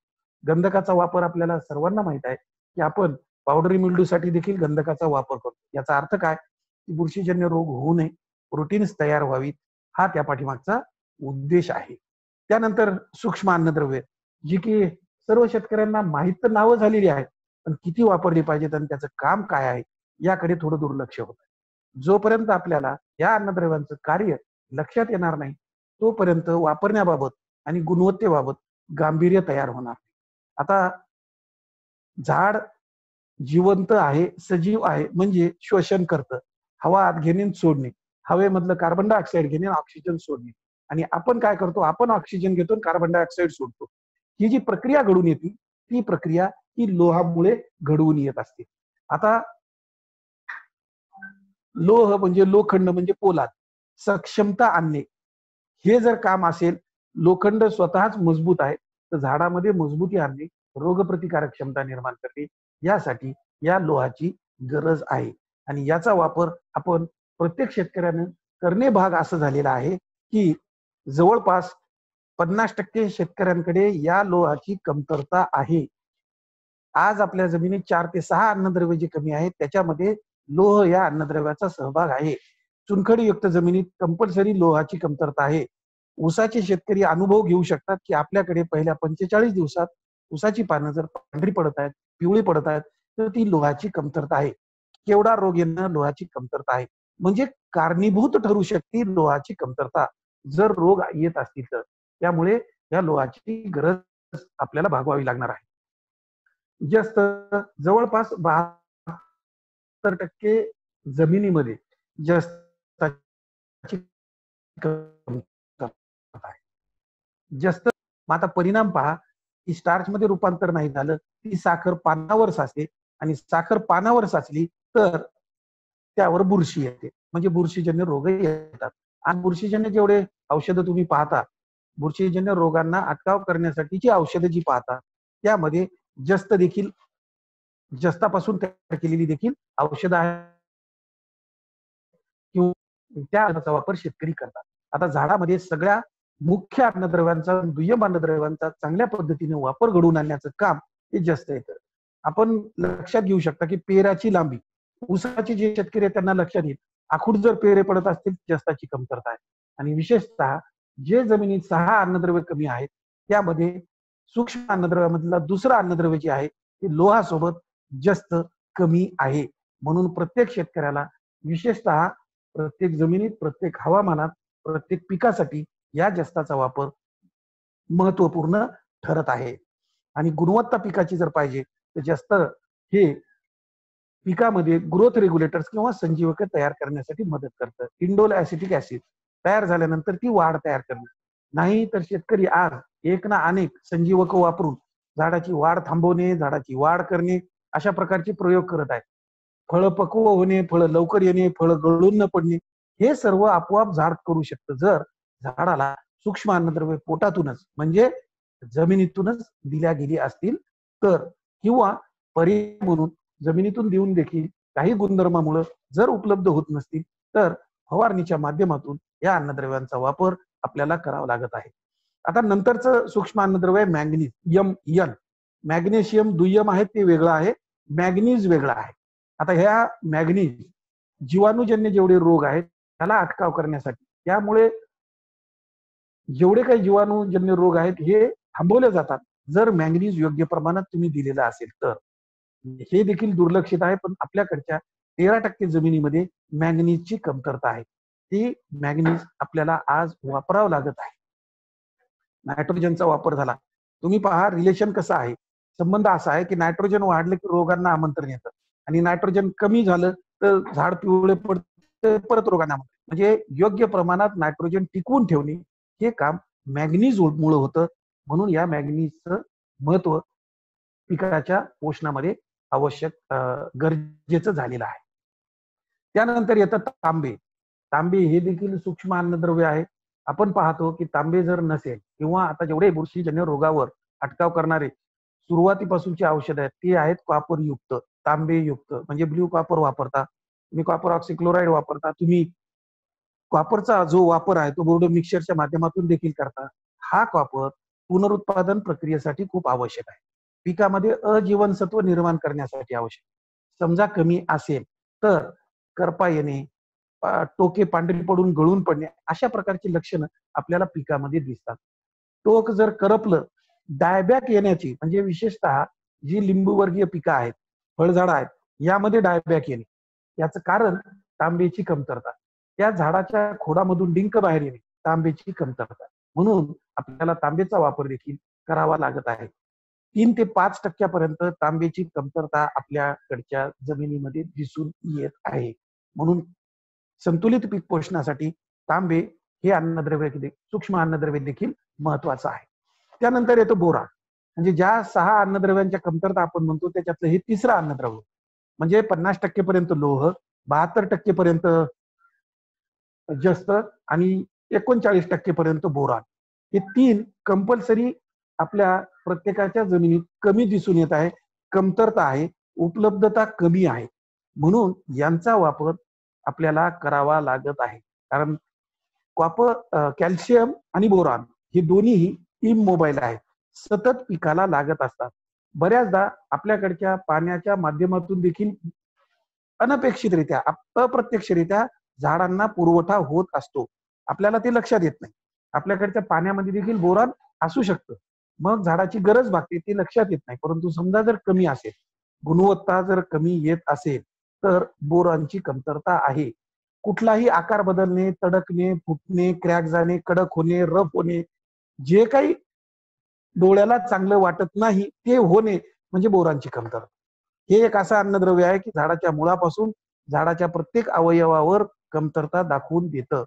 गंधकाचा वापर आपल्याला सर्वांना माहित आहे की आपण पावडरी मिल्ड्यूसाठी देखील गंधकाचा वापर करतो. याचा अर्थ काय, की बुरशीजन्य रोग होऊ नये, प्रोटीन्स तयार व्हावीत, हा त्या पाठीमागचा उद्देश आहे. त्यानंतर सूक्ष्म अन्नद्रव्य, जी की सर्व शेतकऱ्यांना माहित तर नावं झालेली आहेत, पण किती वापरली पाहिजेत आणि त्याचं काम काय आहे याकडे थोडं दुर्लक्ष होतं. जोपर्यंत आपल्याला या अन्नद्रव्यांचं कार्य लक्षात येणार नाही तोपर्यंत वापरण्याबाबत आणि गुणवत्तेबाबत गांभीर्य तयार होणार नाही. आता झाड जिवंत आहे, सजीव आहे, म्हणजे श्वसन करतं. हवा आत घेणे सोडणे, हवेमधलं कार्बन डायऑक्साईड घेणे, ऑक्सिजन सोडणे. आणि आपण काय करतो, आपण ऑक्सिजन घेतो आणि कार्बन डायऑक्साईड सोडतो. ही जी प्रक्रिया घडून येते ती प्रक्रिया ही लोहामुळे घडवून येत असते. आता लोह म्हणजे लोखंड म्हणजे पोलाद, सक्षमता आणणे, हे जर काम असेल, लोखंड स्वतःच मजबूत आहे, तर झाडामध्ये मजबूती आणणे, रोगप्रतिकारक क्षमता निर्माण करणे, यासाठी या लोहाची गरज आहे. आणि याचा वापर आपण प्रत्येक शेतकऱ्याने करणे भाग असं झालेलं आहे की जवळपास 50% शेतकऱ्यांकडे या लोहाची कमतरता आहे. आज आपल्या जमिनीत 4 ते 6 अन्नद्रव्य जे कमी आहेत त्याच्यामध्ये लोह या अन्नद्रव्याचा सहभाग आहे. चुनखडीयुक्त जमिनीत कंपल्सरी लोहाची कमतरता आहे. ऊसाचे शेतकरी अनुभव घेऊ शकतात की आपल्याकडे पहिल्या 45 दिवसात ऊसाची पानं जर पांढरी पडत आहेत, पिवळी पडत आहेत, तर ती लोहाची कमतरता आहे. केवढा रोग येणं लोहाची कमतरता आहे. म्हणजे कारणीभूत ठरू शकते लोहाची कमतरता, जर रोग येत असतील तर. त्यामुळे या लोहाची गरज आपल्याला भागवावी लागणार आहे. जास्त जवळपास 72% जमिनीमध्ये जास्ताची कमतरता आहे. जास्त आता परिणाम पहा, की स्टार्च मध्ये रूपांतर नाही झालं, ती साखर पानावर साचते आणि साखर पानावर साचली तर त्यावर बुरशी येते, म्हणजे बुरशीजन्य रोग येतात. आणि बुरशीजन्य जेवढे औषधं तुम्ही पाहता, बुरशीजन्य रोगांना अटकाव करण्यासाठीची औषधं जी पाहता, त्यामध्ये जस्तापासून तयार केलेली देखील औषधं आहेत किंवा त्या अन्नाचा वापर शेतकरी करतात. आता झाडामध्ये सगळ्या मुख्य अन्नद्रव्यांचा, दुय्यम अन्नद्रव्यांचा चांगल्या पद्धतीने वापर घडवून आणण्याचं काम हे जस्त येतं. आपण लक्षात घेऊ शकता की पेराची लांबी, ऊसाचे जे शेतकरी आहेत त्यांना लक्षात येईल, आखूड जर पेरे पडत असतील जस्ताची कमतरता आहे. आणि विशेषतः जे जमिनीत 6 अन्नद्रव्य कमी आहेत, त्यामध्ये सूक्ष्म अन्नद्रव्यामधला दुसरं अन्नद्रव्य जे आहे ते लोहासोबत जस्त कमी आहे. म्हणून प्रत्येक शेतकऱ्याला, विशेषतः प्रत्येक जमिनीत, प्रत्येक हवामानात, प्रत्येक पिकासाठी या जस्ताचा वापर महत्वपूर्ण ठरत आहे. आणि गुणवत्ता पिकाची जर पाहिजे तर जस्त हे पिकामध्ये ग्रोथ रेग्युलेटर्स किंवा संजीवक तयार करण्यासाठी मदत करतं. इंडोल ऍसिटिक ऍसिड तयार झाल्यानंतर ती वाढ तयार करणे. नाही तर शेतकरी आज एक ना अनेक संजीवक वापरून झाडाची वाढ थांबवणे, झाडाची वाढ करणे अशा प्रकारचे प्रयोग करत आहेत. फळं पक्व होणे, फळं लवकर येणे, फळं गळून न पडणे, हे सर्व आपोआप झाड करू शकतं जर झाडाला सूक्ष्म अन्नद्रव्य पोटातूनच म्हणजे जमिनीतूनच दिल्या गेली असतील तर, किंवा पर्याय म्हणून जमिनीतून देऊन देखील काही गुणधर्मामुळे जर उपलब्ध होत नसतील तर फवारणीच्या माध्यमातून या अन्नद्रव्यांचा वापर आपल्याला करावा लागत आहे. आता नंतरचं सूक्ष्म अन्नद्रव्य आहे मॅंगनीज, एन. मॅग्नेशियम दुय्यम आहे ते वेगळं आहे, मॅंगनीज वेगळा आहे. आता ह्या मॅंगनीज जीवाणूजन्य जेवढे रोग आहेत त्याला अटकाव करण्यासाठी, त्यामुळे जेवढे काही जीवाणूजन्य रोग आहेत हे थांबवले जातात जर मॅंगनीज योग्य प्रमाणात तुम्ही दिलेलं असेल तर. हे देखील दुर्लक्षित आहे, पण आपल्याकडच्या 13% जमिनीमध्ये मॅंगनीजची कमतरता आहे. ती मॅंगनीज आपल्याला आज वापरावं लागत आहे. नायट्रोजनचा वापर झाला. तुम्ही पहा रिलेशन कसं आहे, संबंध असा आहे की नायट्रोजन वाढलं की रोगांना आमंत्रण येतं आणि नायट्रोजन कमी झालं तर झाड पिवळे पडतं, परत रोगांना आमंत्रण. म्हणजे योग्य प्रमाणात नायट्रोजन टिकवून ठेवणे हे काम मॅंगनीज मुळे होतं. म्हणून या मॅंगनीजचं महत्व पिकाच्या पोषणामध्ये आवश्यक गरजेचं झालेलं आहे. त्यानंतर येतं तांबे. तांबे हे देखील सूक्ष्म अन्नद्रव्य आहे. आपण पाहतो की तांबे जर नसेल किंवा आता जेवढे बुरशीजन्य रोगावर अटकाव करणारे सुरुवातीपासूनची औषध आहेत ती आहेत कॉपरयुक्त, तांबेयुक्त, म्हणजे ब्ल्यू कॉपर वापरता, तुम्ही कॉपर ऑक्सिक्लोराईड वापरता, तुम्ही कॉपरचा जो वापर आहे तो बोर्डो मिक्सरच्या माध्यमातून देखील करता. हा कॉपर पुनरुत्पादन प्रक्रियेसाठी खूप आवश्यक आहे. पिकामध्ये अजीवनसत्व निर्माण करण्यासाठी आवश्यक. समजा कमी असेल तर करपा येणे, टोके पांढरी पडून गळून पडणे अशा प्रकारची लक्षणं आपल्याला पिकामध्ये दिसतात. टोक जर करपलं, डायबॅक येण्याची, म्हणजे विशेषतः जी लिंबूवर्गीय पिकं आहेत, फळझाडं आहेत, यामध्ये डायबॅक येणे, याचं कारण तांबेची कमतरता. त्या झाडाच्या खोडामधून डिंक बाहेर येणे, तांबेची कमतरता. म्हणून आपल्याला तांबेचा वापर देखील करावा लागत आहे. 3 ते 5% पर्यंत तांबेची कमतरता आपल्याकडच्या जमिनीमध्ये दिसून येत आहे. म्हणून संतुलित पीक पोषणासाठी तांबे हे अन्नद्रव्य, सूक्ष्म अन्नद्रव्य देखील महत्वाचं आहे. त्यानंतर येतो बोरान, म्हणजे ज्या 6 अन्नद्रव्यांच्या कमतरता आपण म्हणतो त्याच्यातलं हे तिसरं अन्नद्रव्य, म्हणजे 50% पर्यंत लोह, 72% पर्यंत जस्त आणि 39% पर्यंत बोरान. हे 3 कंपल्सरी आपल्या प्रत्येकाच्या जमिनीत कमी दिसून येत आहे, कमतरता आहे, उपलब्धता कमी आहे. म्हणून यांचा वापर आपल्याला करावा लागत आहे. कारण कॉपर, कॅल्शियम आणि बोरॉन हे दोन्ही इमोबाईल आहेत, सतत पिकाला लागत असतात. बऱ्याचदा आपल्याकडच्या पाण्याच्या माध्यमातून देखील अनपेक्षितरित्या, अप्रत्यक्षरित्या झाडांना पुरवठा होत असतो. आपल्याला ते लक्षात येत नाही. आपल्याकडच्या पाण्यामध्ये देखील बोरॉन असू शकतं, मग झाडाची गरज भागते ते लक्षात येत नाही. परंतु समजा जर कमी असेल, गुणवत्ता जर कमी येत असेल तर बोरॉनची कमतरता आहे. कुठलाही आकार बदलणे, तडकणे, फुटणे, क्रॅक जाणे, कडक होणे, रफ होणे, जे काही डोळ्याला चांगलं वाटत नाही ते होणे म्हणजे बोरॉनची कमतरता. हे एक असं अन्नद्रव्य आहे की झाडाच्या मुळापासून झाडाच्या प्रत्येक अवयवावर कमतरता दाखवून देतं.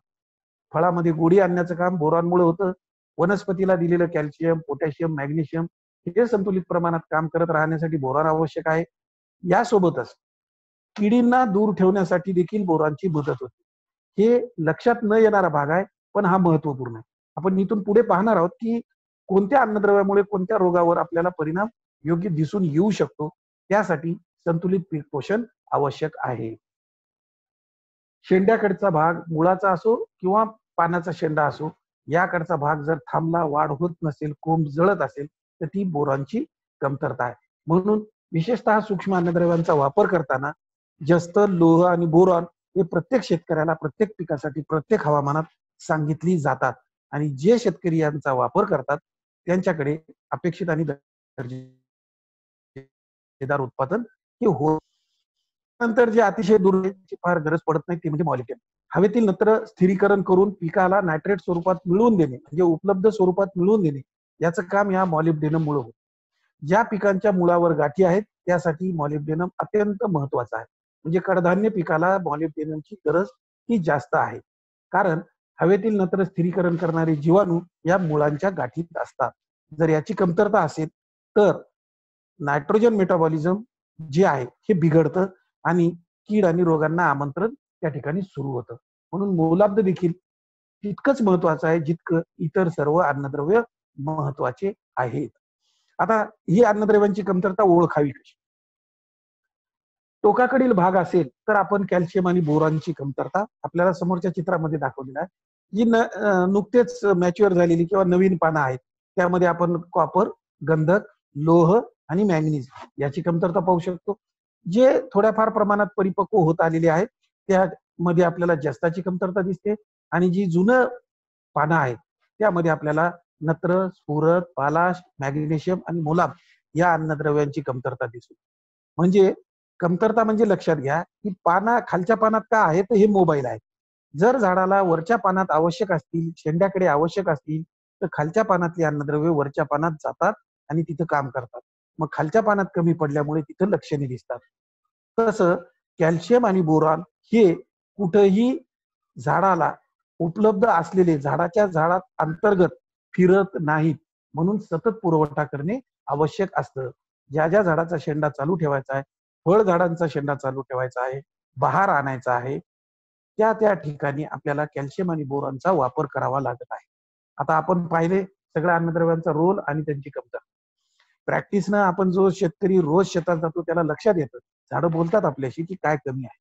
फळामध्ये गोडी आणण्याचं काम बोरॉनमुळे होतं. वनस्पतीला दिलेलं कॅल्शियम, पोटॅशियम, मॅग्नेशियम हे संतुलित प्रमाणात काम करत राहण्यासाठी बोरॉन आवश्यक आहे. यासोबतच किडींना दूर ठेवण्यासाठी देखील बोरानची मदत होते. हे लक्षात न येणारा भाग आहे, पण हा महत्वपूर्ण आहे. आपण इथून पुढे पाहणार आहोत की कोणत्या अन्नद्रव्यामुळे कोणत्या रोगावर आपल्याला परिणाम योग्य दिसून येऊ शकतो. त्यासाठी संतुलित पीक पोषण आवश्यक आहे. शेंड्याकडचा भाग मुळाचा असो किंवा पानाचा शेंडा असो, याकडचा भाग जर थांबला, वाढ होत नसेल, कोंब जळत असेल, तर ती बोरॉनची कमतरता आहे. म्हणून विशेषतः सूक्ष्म अन्नद्रव्यांचा वापर करताना जस्त, लोह आणि बोरॉन हे प्रत्येक शेतकऱ्याला प्रत्येक पिकासाठी प्रत्येक हवामानात सांगितली जातात. आणि जे शेतकरी यांचा वापर करतात त्यांच्याकडे अपेक्षित आणि दर्जेदार उत्पादन हे होत. नंतर जे अतिशय दुर्गंधीची फार गरज पडत नाही ते म्हणजे मॉलिब्डेनम. हवेतील नत्र स्थिरीकरण करून पिकाला नायट्रेट स्वरूपात मिळवून देणे, म्हणजे उपलब्ध स्वरूपात मिळवून देणे, याचं काम या मॉलिब्डेनम मुळे होतं. ज्या पिकांच्या मुळावर गाठी आहेत त्यासाठी मॉलिब्डेनम अत्यंत महत्वाचा आहे. म्हणजे कडधान्य पिकाला मॉलिब्डेनमची गरज ही जास्त आहे, कारण हवेतील नत्र स्थिरीकरण करणारे जीवाणू या मुळांच्या गाठीत असतात. जर याची कमतरता असेल तर नायट्रोजन मेटाबॉलिझम जे आहे हे बिघडतं आणि कीड आणि रोगांना आमंत्रण त्या ठिकाणी सुरू होतं. म्हणून मोलाब्द देखील तितकंच महत्वाचं आहे जितकं इतर सर्व अन्नद्रव्य महत्वाचे आहेत. आता ही अन्नद्रव्यांची कमतरता ओळखावी कशी? टोकाकडील भाग असेल तर आपण कॅल्शियम आणि बोरॉनची कमतरता आपल्याला समोरच्या चित्रामध्ये दाखवलेला आहे. जी नुकतेच मॅच्युअर झालेली किंवा नवीन पानं आहेत त्यामध्ये आपण कॉपर, गंधक, लोह आणि मॅंगनीज याची कमतरता पाहू शकतो. जे थोड्याफार प्रमाणात परिपक्व होत आलेले आहेत त्यामध्ये आपल्याला जस्ताची कमतरता दिसते आणि जी जुनं पानं आहेत त्यामध्ये आपल्याला नत्र, स्फुरद, पालाश, मॅग्नेशियम आणि मोलाब या अन्नद्रव्यांची कमतरता दिसते. म्हणजे कमतरता म्हणजे लक्षात घ्या की खालच्या पानात का आहे तर हे मोबाईल आहे. जर झाडाला वरच्या पानात आवश्यक असतील, शेंड्याकडे आवश्यक असतील, तर खालच्या पानातली अन्नद्रव्ये वरच्या पानात जातात आणि तिथं काम करतात. मग खालच्या पानात कमी पडल्यामुळे तिथं लक्षणे दिसतात. तसं कॅल्शियम आणि बोरॉन हे कुठेही झाडाला उपलब्ध असलेले झाडाच्या झाडात अंतर्गत फिरत नाहीत. म्हणून सतत पुरवठा करणे आवश्यक असतं. ज्या ज्या झाडाचा शेंडा चालू ठेवायचा आहे, फळ झाडांचा शेंडा चालू ठेवायचा आहे, बहार आणायचा आहे, त्या त्या ठिकाणी आपल्याला कॅल्शियम आणि बोरॉनचा वापर करावा लागत आहे. आता आपण पाहिले सगळ्या अन्नद्रव्यांचा रोल आणि त्यांची कमतरता. प्रॅक्टिसनं आपण जो शेतकरी रोज शेतात जातो त्याला लक्षात येतं. झाडं बोलतात आपल्याशी की काय कमी आहे.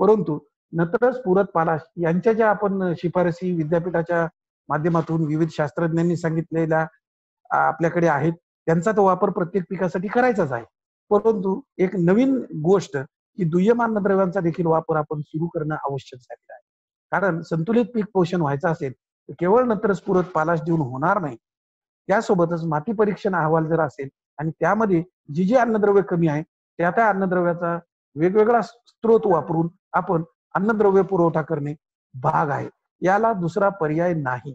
परंतु नत्र, स्फुरद, पालाश यांच्या ज्या आपण शिफारसी विद्यापीठाच्या माध्यमातून विविध शास्त्रज्ञांनी सांगितलेल्या आपल्याकडे आहेत त्यांचा तो वापर प्रत्येक पिकासाठी करायचाच आहे. परंतु एक नवीन गोष्ट की दुय्यम अन्नद्रव्यांचा देखील वापर आपण सुरू करणं आवश्यक झालेलं आहे. कारण संतुलित पीक पोषण व्हायचं असेल तर केवळ नत्र, स्फुरद, पालाश देऊन होणार नाही. त्यासोबतच माती परीक्षण अहवाल जर असेल आणि त्यामध्ये जी अन्नद्रव्य कमी आहे त्या अन्नद्रव्याचा वेगवेगळा स्रोत वापरून आपण अन्नद्रव्य पुरवठा करणे भाग आहे. याला दुसरा पर्याय नाही.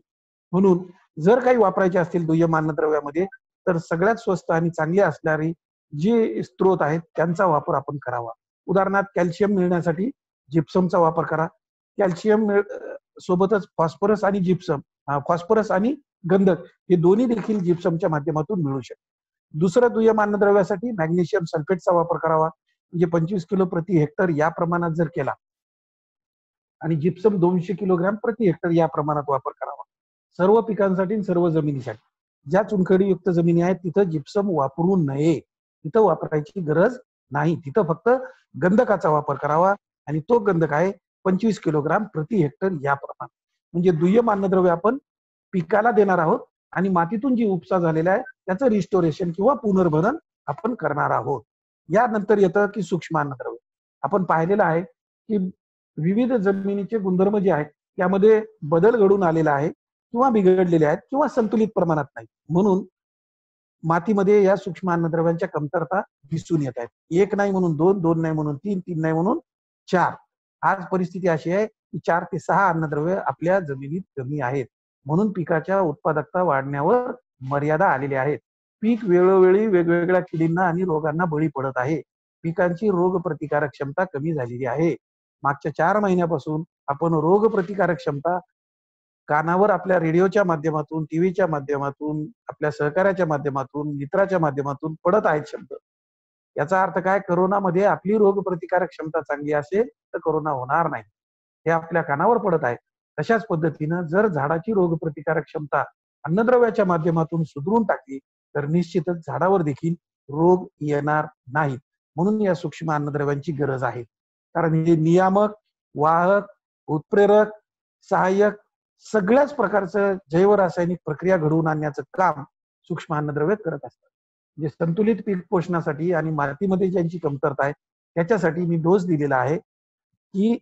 म्हणून जर काही वापरायचे असतील दुय्यम अन्नद्रव्यामध्ये तर सगळ्यात स्वस्त आणि चांगले असणारी जे स्रोत आहेत त्यांचा वापर आपण करावा. उदाहरणार्थ कॅल्शियम मिळण्यासाठी जिप्समचा वापर करा. कॅल्शियम सोबतच फॉस्फरस आणि जिप्सम, फॉस्फरस आणि गंधक हे दोन्ही देखील जिप्समच्या माध्यमातून मिळू शकते. दुसरं दुय्यम अन्नद्रव्यासाठी मॅग्नेशियम सल्फेटचा वापर करावा. म्हणजे 25 किलो प्रति हेक्टर या प्रमाणात जर केला आणि जिप्सम 200 किलोग्राम प्रति हेक्टर या प्रमाणात वापर करावा. सर्व पिकांसाठी सर्व जमिनीसाठी. ज्या चुनखडीयुक्त जमिनी आहेत तिथं जिप्सम वापरू नये. तिथं वापरायची गरज नाही. तिथं फक्त गंधकाचा वापर करावा आणि तो गंधक आहे 25 किलोग्राम प्रति हेक्टर या प्रमाणात. म्हणजे दुय्यम अन्नद्रव्य आपण पिकाला देणार आहोत आणि मातीतून जी उपसा झालेला आहे त्याचं रिस्टोरेशन किंवा पुनर्भरण आपण करणार आहोत. यानंतर येतं की सूक्ष्म अन्नद्रव्य. आपण पाहिलेलं आहे की विविध जमिनीचे गुणधर्म जे आहेत त्यामध्ये बदल घडून आलेला आहे किंवा बिघडलेले आहेत किंवा संतुलित प्रमाणात नाही. म्हणून मातीमध्ये या सूक्ष्म अन्नद्रव्यांच्या कमतरता दिसून येत आहेत. 1 नाही म्हणून 2, 2 नाही म्हणून 3, 3 नाही म्हणून 4. आज परिस्थिती अशी आहे की 4 ते 6 अन्नद्रव्य आपल्या जमिनीत कमी आहेत. म्हणून पिकाच्या उत्पादकता वाढण्यावर मर्यादा आलेली आहेत. पीक वेळोवेळी वेगवेगळ्या किडींना आणि रोगांना बळी पडत आहे. पिकांची रोग प्रतिकारक क्षमता कमी झालेली आहे. मागच्या 4 महिन्यापासून आपण रोग प्रतिकारक क्षमता कानावर आपल्या रेडिओच्या माध्यमातून, टीव्हीच्या माध्यमातून, आपल्या सहकार्याच्या माध्यमातून, मित्राच्या माध्यमातून पडत आहेत शब्द. याचा अर्थ काय, करोनामध्ये आपली रोगप्रतिकारक क्षमता चांगली असेल तर करोना होणार नाही, हे आपल्या कानावर पडत आहे. तशाच पद्धतीनं जर झाडाची रोगप्रतिकारक क्षमता अन्नद्रव्याच्या माध्यमातून सुधारून टाकली तर निश्चितच झाडावर देखील रोग येणार नाहीत. म्हणून या सूक्ष्म अन्नद्रव्यांची गरज आहे. कारण हे नियामक, वाहक, उत्प्रेरक, सहाय्यक सगळ्याच प्रकारचं जैवरासायनिक प्रक्रिया घडवून आणण्याचं काम सूक्ष्म अन्नद्रव्य करत असतात. म्हणजे संतुलित पीक पोषणासाठी आणि मातीमध्ये ज्यांची कमतरता आहे त्याच्यासाठी मी डोस दिलेला आहे की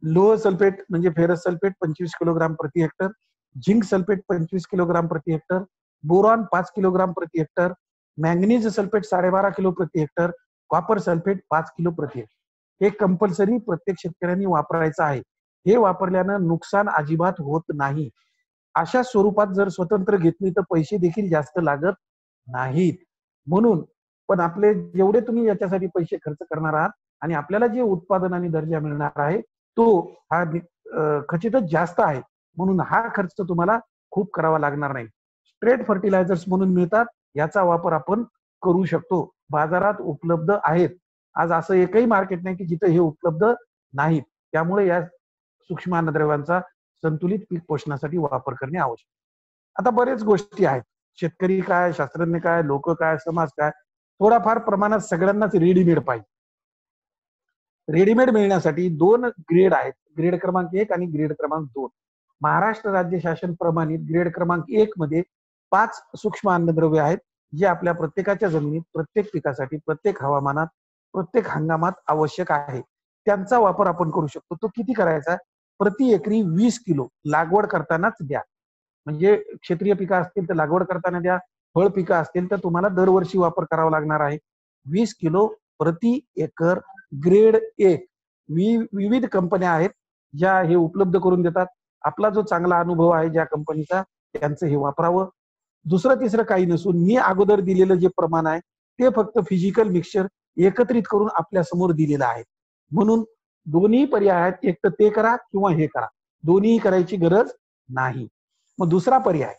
लोह सल्फेट म्हणजे फेरस सल्फेट 25 किलोग्राम प्रति हेक्टर, झिंक सल्फेट 25 किलोग्राम प्रति हेक्टर, बोरॉन 5 किलोग्राम प्रति हेक्टर, मॅंगनीज सल्फेट 12.5 किलो प्रति हेक्टर, कॉपर सल्फेट 5 किलो प्रति हेक्टर हे कंपल्सरी प्रत्येक शेतकऱ्यांनी वापरायचं आहे. हे वापरल्यानं नुकसान अजिबात होत नाही. अशा स्वरूपात जर स्वतंत्र घेतली तर पैसे देखील जास्त लागत नाहीत. म्हणून पण आपले जेवढे तुम्ही याच्यासाठी पैसे खर्च करणार आहात आणि आपल्याला जे उत्पादन आणि दर्जा मिळणार आहे तो हा खचितच जास्त आहे. म्हणून हा खर्च तुम्हाला खूप करावा लागणार नाही. स्ट्रेट फर्टिलायझर्स म्हणून मिळतात, याचा वापर आपण करू शकतो. बाजारात उपलब्ध आहेत. आज असं एकही मार्केट नाही की जिथे हे उपलब्ध नाहीत. त्यामुळे या सूक्ष्म अन्नद्रव्यांचा संतुलित पीक पोषणासाठी वापर करणे आवश्यक. आता बरेच गोष्टी आहेत. शेतकरी काय, शास्त्रज्ञ काय, लोक काय, समाज काय, थोडाफार प्रमाणात सगळ्यांनाच रेडीमेड पाहिजे. रेडीमेड मिळण्यासाठी 2 ग्रेड आहेत, ग्रेड क्रमांक 1 आणि ग्रेड क्रमांक 2. महाराष्ट्र राज्य शासन प्रमाणित ग्रेड क्रमांक 1 मध्ये 5 सूक्ष्म अन्नद्रव्य आहेत जे आपल्या प्रत्येकाच्या जमिनीत प्रत्येक पिकासाठी प्रत्येक हवामानात प्रत्येक हंगामात आवश्यक आहे. त्यांचा वापर आपण करू शकतो. तो किती करायचा, प्रति एकरी 20 किलो लागवड करतानाच द्या. म्हणजे क्षेत्रीय पिकं असतील तर लागवड करताना द्या, फळ पिकं असतील तर तुम्हाला दरवर्षी वापर करावा लागणार आहे. 20 किलो प्रति एकर ग्रेड 1. विविध कंपन्या आहेत ज्या हे उपलब्ध करून देतात. आपला जो चांगला अनुभव आहे ज्या कंपनीचा त्यांचं हे वापरावं. दुसरं तिसरं काही नसून मी अगोदर दिलेलं जे प्रमाण आहे ते फक्त फिजिकल मिक्सचर एकत्रित करून आपल्या समोर दिलेलं आहे. म्हणून दोन्ही पर्याय आहेत, एक तर ते करा किंवा हे करा, दोन्ही करायची गरज नाही. मग दुसरा पर्याय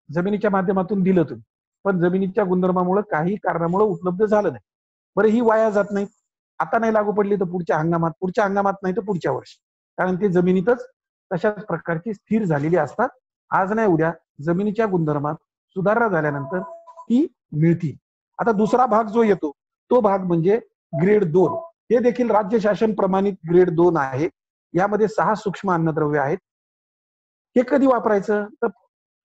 जमिनीच्या माध्यमातून दिलं तुम्ही, पण जमिनीच्या गुणधर्मामुळे काही कारणामुळे उपलब्ध झालं नाही. बरं, ही वाया जात नाही. आता नाही लागू पडली तर पुढच्या हंगामात नाही तर पुढच्या वर्षी, कारण ते जमिनीतच तशाच प्रकारची स्थिर झालेली असतात. आज नाही उद्या जमिनीच्या गुणधर्मात सुधारणा झाल्यानंतर ती मिळतील. आता दुसरा भाग जो येतो तो भाग म्हणजे ग्रेड 2. हे देखील राज्य शासन प्रमाणित ग्रेड 2 आहे. यामध्ये 6 सूक्ष्म अन्नद्रव्य आहेत. हे कधी वापरायचं, तर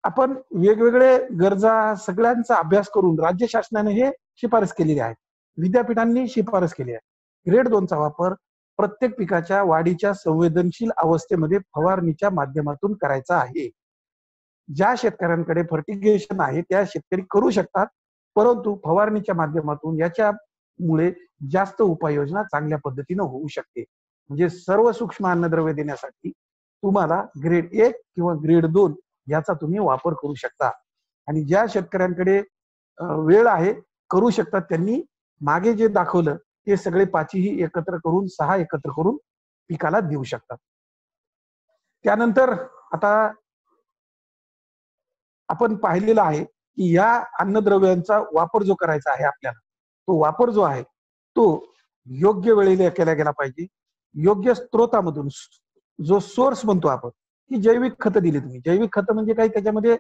आपण वेगवेगळे गरजा सगळ्यांचा अभ्यास करून राज्य शासनाने हे शिफारस केलेली आहे, विद्यापीठांनी शिफारस केली आहे. ग्रेड 2चा वापर प्रत्येक पिकाच्या वाढीच्या संवेदनशील अवस्थेमध्ये फवारणीच्या माध्यमातून करायचा आहे. ज्या शेतकऱ्यांकडे फर्टिगेशन आहे त्या शेतकरी करू शकतात, परंतु फवारणीच्या माध्यमातून याच्यामुळे जास्त उपाययोजना चांगल्या पद्धतीने होऊ शकते. म्हणजे सर्व सूक्ष्म अन्नद्रव्य देण्यासाठी तुम्हाला ग्रेड 1 किंवा ग्रेड 2 याचा तुम्ही वापर करू शकता. आणि ज्या शेतकऱ्यांकडे वेळ आहे, करू शकतात, त्यांनी मागे जे दाखवलं ते सगळे 5ही एकत्र करून 6 एकत्र करून पिकाला देऊ शकतात. त्यानंतर आता आपण पाहिलेलं आहे की या अन्नद्रव्यांचा वापर जो करायचा आहे आपल्याला, तो वापर जो आहे तो योग्य वेळेला केला गेला पाहिजे. योग्य स्त्रोतामधून, जो सोर्स म्हणतो आपण, की जैविक खतं दिली तुम्ही. जैविक खतं म्हणजे काही त्याच्यामध्ये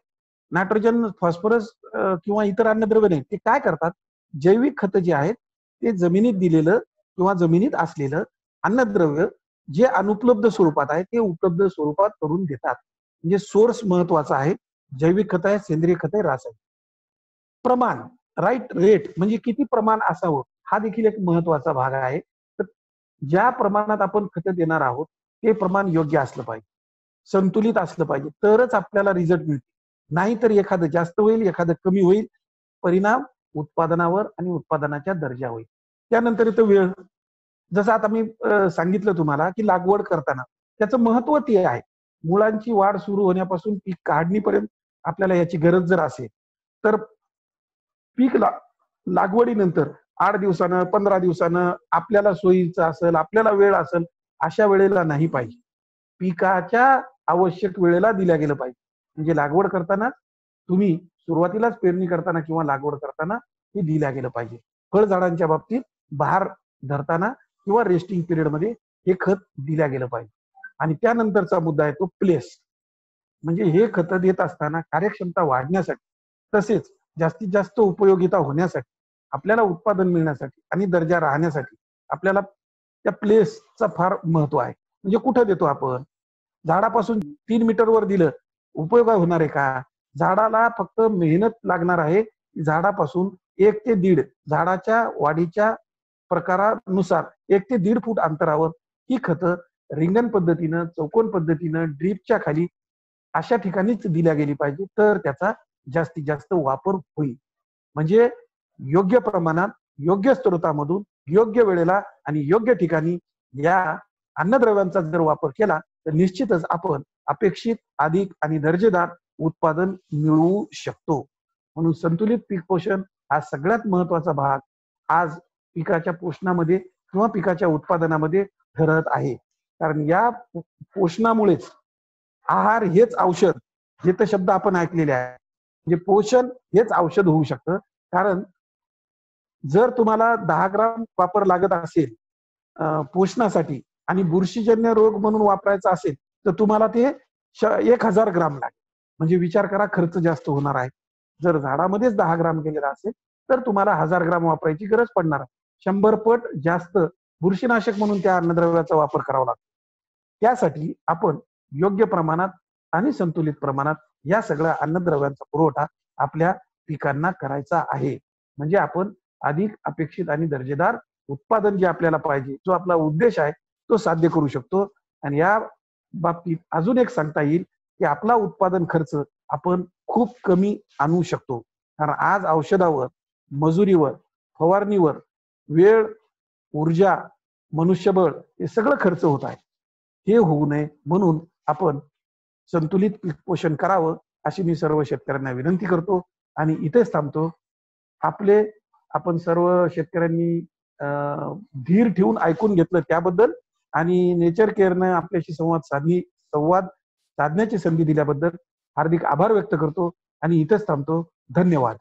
नायट्रोजन, फॉस्फरस किंवा इतर अन्नद्रव्य नाही. ते काय करतात, जैविक खतं जे आहेत ते जमिनीत दिलेलं किंवा जमिनीत असलेलं अन्नद्रव्य जे अनुपलब्ध स्वरूपात आहे ते उपलब्ध स्वरूपात करून देतात. म्हणजे सोर्स महत्वाचा आहे. जैविक खत आहे, सेंद्रिय खत आहे, रासायनिक. प्रमाण, राईट रेट म्हणजे किती प्रमाण असावं हा देखील एक महत्वाचा भाग आहे. तर ज्या प्रमाणात आपण खत देणार आहोत ते प्रमाण योग्य असलं पाहिजे, संतुलित असलं पाहिजे, तरच आपल्याला रिझल्ट मिळतील. नाहीतर एखादं जास्त होईल, एखादं कमी होईल, परिणाम उत्पादनावर आणि उत्पादनाच्या दर्जा होईल. त्यानंतर येतो वेळ. जसं आता मी सांगितलं तुम्हाला की लागवड करताना त्याचं महत्व ते आहे. मुळांची वाढ सुरू होण्यापासून पीक काढणीपर्यंत आपल्याला याची गरज जर असेल तर पीक लागवडीनंतर 8 दिवसानं 15 दिवसानं आपल्याला सोयीचं असेल, आपल्याला वेळ असेल, अशा वेळेला नाही पाहिजे. पिकाच्या आवश्यक वेळेला दिल्या गेलं पाहिजे. म्हणजे लागवड करताना तुम्ही सुरुवातीलाच पेरणी करताना किंवा लागवड करताना हे दिल्या गेलं पाहिजे. फळझाडांच्या बाबतीत बहार धरताना किंवा रेस्टिंग पिरियड मध्ये हे खत दिल्या गेलं पाहिजे. आणि त्यानंतरचा मुद्दा आहे तो प्लेस. म्हणजे हे खत देत असताना कार्यक्षमता वाढण्यासाठी तसेच जास्तीत जास्त उपयोगिता होण्यासाठी, आपल्याला उत्पादन मिळण्यासाठी आणि दर्जा राहण्यासाठी आपल्याला त्या प्लेसचा फार महत्व आहे. म्हणजे कुठं देतो आपण? झाडापासून 3 मीटरवर दिलं उपयोग होणार आहे का? झाडाला फक्त मेहनत लागणार आहे. झाडापासून 1 ते 1.5 झाडाच्या वाढीच्या प्रकारानुसार 1 ते 1.5 फूट अंतरावर ही खतं रिंगण पद्धतीनं, चौकोन पद्धतीनं, ड्रीपच्या खाली अशा ठिकाणीच दिल्या गेली पाहिजे. तर त्याचा जास्तीत जास्त वापर होईल. म्हणजे योग्य प्रमाणात, योग्य स्रोतामधून, योग्य वेळेला आणि योग्य ठिकाणी या अन्नद्रव्यांचा जर वापर केला तर निश्चितच आपण अपेक्षित, अधिक आणि दर्जेदार उत्पादन मिळवू शकतो. म्हणून संतुलित पीक पोषण हा सगळ्यात महत्वाचा भाग आज पिकाच्या पोषणामध्ये किंवा पिकाच्या उत्पादनामध्ये ठरत आहे. कारण या पोषणामुळेच आहार हेच औषध, हे तर शब्द आपण ऐकलेले आहे. म्हणजे पोषण हेच औषध होऊ शकतं. कारण जर तुम्हाला 10 ग्राम वापर लागत असेल पोषणासाठी आणि बुरशीजन्य रोग म्हणून वापरायचा असेल तर तुम्हाला ते 1000 ग्राम लागेल. म्हणजे विचार करा, खर्च जास्त होणार आहे. जर झाडामध्येच 10 ग्राम गेलेला असेल तर तुम्हाला 1000 ग्राम वापरायची गरज पडणार आहे. 100 पट जास्त बुरशीनाशक म्हणून त्या अन्नद्रव्याचा वापर करावा लागतो. त्यासाठी आपण योग्य प्रमाणात आणि संतुलित प्रमाणात या सगळ्या अन्नद्रव्यांचा पुरवठा आपल्या पिकांना करायचा आहे. म्हणजे आपण अधिक अपेक्षित आणि दर्जेदार उत्पादन जे आपल्याला पाहिजे, जो आपला उद्देश आहे तो साध्य करू शकतो. आणि या बाबतीत अजून एक सांगता येईल की आपला उत्पादन खर्च आपण खूप कमी आणू शकतो. कारण आज औषधावर, मजुरीवर, फवारणीवर वेळ, ऊर्जा, मनुष्यबळ हे सगळं खर्च होत आहे. हे होऊ नये म्हणून आपण संतुलित पीक पोषण करावं अशी मी सर्व शेतकऱ्यांना विनंती करतो आणि इथेच थांबतो. आपण सर्व शेतकऱ्यांनी धीर ठेवून ऐकून घेतलं त्याबद्दल आणि नेचर केअरनं आपल्याशी संवाद साधण्याची संधी दिल्याबद्दल हार्दिक आभार व्यक्त करतो आणि इथेच थांबतो. धन्यवाद.